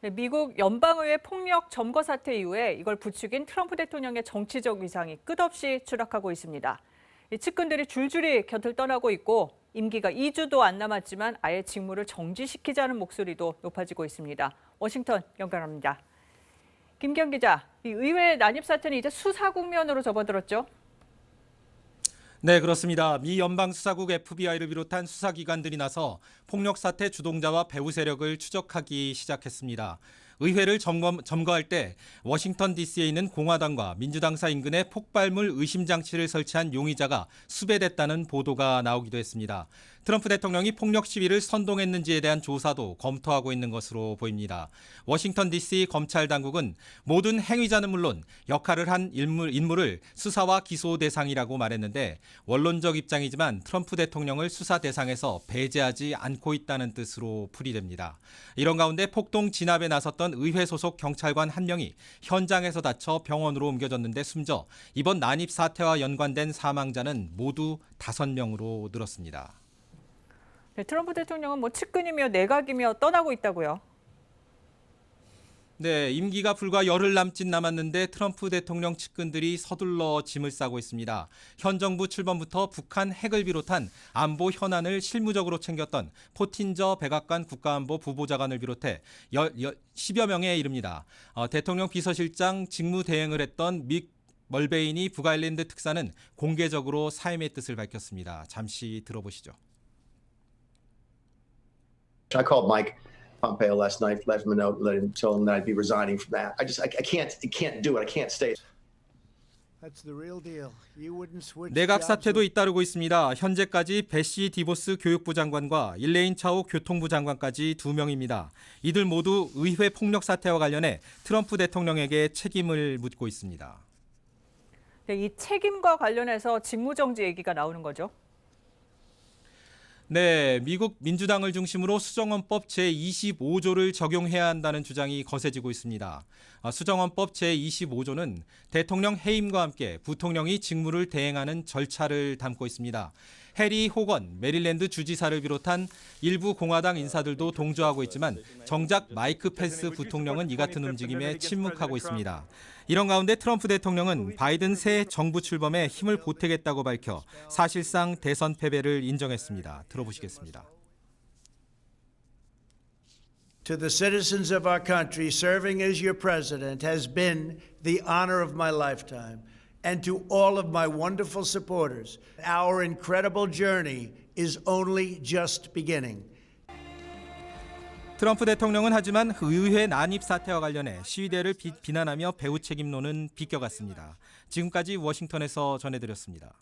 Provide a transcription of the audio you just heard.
네, 미국 연방의회 폭력 점거 사태 이후에 이걸 부추긴 트럼프 대통령의 정치적 위상이 끝없이 추락하고 있습니다. 이 측근들이 줄줄이 곁을 떠나고 있고 임기가 2주도 안 남았지만 아예 직무를 정지시키자는 목소리도 높아지고 있습니다. 워싱턴 연결합니다. 김기현 기자, 이 의회 난입 사태는 이제 수사 국면으로 접어들었죠? 네, 그렇습니다. 미 연방수사국 FBI를 비롯한 수사기관들이 나서 폭력 사태 주동자와 배후 세력을 추적하기 시작했습니다. 의회를 점거할 때 워싱턴 DC에 있는 공화당과 민주당사 인근에 폭발물 의심 장치를 설치한 용의자가 수배됐다는 보도가 나오기도 했습니다. 트럼프 대통령이 폭력 시위를 선동했는지에 대한 조사도 검토하고 있는 것으로 보입니다. 워싱턴 DC 검찰 당국은 모든 행위자는 물론 역할을 한 인물을 수사와 기소 대상이라고 말했는데 원론적 입장이지만 트럼프 대통령을 수사 대상에서 배제하지 않고 있다는 뜻으로 풀이됩니다. 이런 가운데 폭동 진압에 나섰던 의회 소속 경찰관 한 명이 현장에서 다쳐 병원으로 옮겨졌는데 숨져 이번 난입 사태와 연관된 사망자는 모두 5명으로 늘었습니다. 네, 트럼프 대통령은 측근이며 내각이며 떠나고 있다고요. 네, 임기가 불과 열흘 남짓 남았는데 트럼프 대통령 측근들이 서둘러 짐을 싸고 있습니다. 현 정부 출범부터 북한 핵을 비롯한 안보 현안을 실무적으로 챙겼던 포틴저 백악관 국가안보 부보좌관을 비롯해 10여 명에 이릅니다. 대통령 비서실장 직무 대행을 했던 믹 멀베인이 북아일랜드 특사는 공개적으로 사임의 뜻을 밝혔습니다. 잠시 들어보시죠. I called Mike Pompeo last night, left him a note, told him that I'd be resigning from that. I can't do it. I can't stay. That's the real deal. You wouldn't switch. 내각 사태도 잇따르고 있습니다. 현재까지 베시 디보스 교육부 장관과 일레인 차오 교통부 장관까지 2명입니다. 이들 모두 의회 폭력 사태와 관련해 트럼프 대통령에게 책임을 묻고 있습니다. 네, 이 책임과 관련해서 직무정지 얘기가 나오는 거죠. 네, 미국 민주당을 중심으로 수정헌법 제25조를 적용해야 한다는 주장이 거세지고 있습니다. 수정헌법 제25조는 대통령 해임과 함께 부통령이 직무를 대행하는 절차를 담고 있습니다. 해리 호건 메릴랜드 주지사를 비롯한 일부 공화당 인사들도 동조하고 있지만 정작 마이크 펜스 부통령은 이 같은 움직임에 침묵하고 있습니다. 이런 가운데 트럼프 대통령은 바이든 새 정부 출범에 힘을 보태겠다고 밝혀 사실상 대선 패배를 인정했습니다. 들어보시겠습니다. To the citizens of our country, serving as your president has been the honor of my lifetime. And to all of my wonderful supporters, our incredible journey is only just beginning. 트럼프 대통령은 하지만 의회 난입 사태와 관련해 시위대를 비난하며 배후 책임론은 비껴갔습니다. 지금까지 워싱턴에서 전해드렸습니다.